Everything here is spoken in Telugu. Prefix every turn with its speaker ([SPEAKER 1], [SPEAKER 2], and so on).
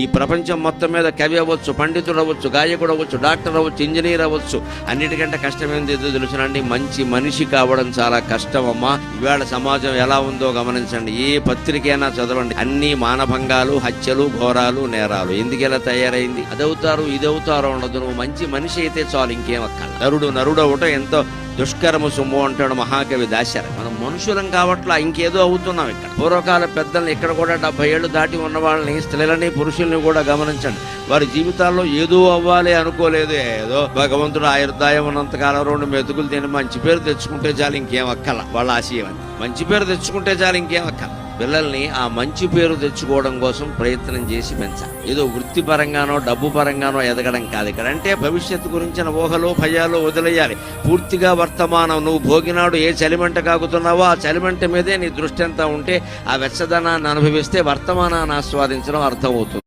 [SPEAKER 1] ఈ ప్రపంచం మొత్తం మీద కవి అవ్వచ్చు, పండితుడు అవ్వచ్చు, గాయకుడు అవ్వచ్చు, డాక్టర్ అవ్వచ్చు, ఇంజనీర్ అవ్వచ్చు. అన్నిటికంటే కష్టమైనది ఏదో తెలుసునండి, మంచి మనిషి కావడం చాలా కష్టం అమ్మా. ఇవాళ సమాజం ఎలా ఉందో గమనించండి. ఏ పత్రికైనా చదవండి, అన్ని మానభంగాలు, హత్యలు, ఘోరాలు, నేరాలు. ఎందుకు ఇలా తయారైంది? అదవుతారు ఇదవుతారు ఉండదు. నువ్వు మంచి మనిషి అయితే చాలు, ఇంకేం అక్కల. నరుడు అవటం ఎంతో దుష్కరము సొమ్ము అంటాడు మహాకవి దాశరథి. మనం మనుషులం కావట్లా, ఇంకేదో అవుతున్నాం. ఇక్కడ పూర్వకాల పెద్దల్ని, ఇక్కడ కూడా 70 ఏళ్ళు దాటి ఉన్న వాళ్ళని, స్త్రీలని, పురుషుల్ని కూడా గమనించండి. వారి జీవితాల్లో ఏదో అవ్వాలి అనుకోలేదు. ఏదో భగవంతుడు ఆయుర్దాయం ఉన్నంతకాలం 2 మెతుకులు తిని మంచి పేరు తెచ్చుకుంటే చాలు, ఇంకేం అక్కల. వాళ్ళ ఆశయం అని మంచి పేరు తెచ్చుకుంటే చాలు, ఇంకేం అక్కల. పిల్లల్ని ఆ మంచి పేరు తెచ్చుకోవడం కోసం ప్రయత్నం చేసి పెంచాలి. ఏదో వృత్తిపరంగానో డబ్బు పరంగానో ఎదగడం కాదు ఇక్కడ. అంటే భవిష్యత్తు గురించిన ఊహలు, భయాలు వదిలేయాలి. పూర్తిగా వర్తమానం. నువ్వు భోగినాడు ఏ చలిమంట కాగుతున్నావో ఆ చలిమంట మీదే నీ దృష్టి అంతా ఉంటే, ఆ వెచ్చదనాన్ని అనుభవిస్తే వర్తమానాన్ని ఆస్వాదించడం అర్థమవుతుంది.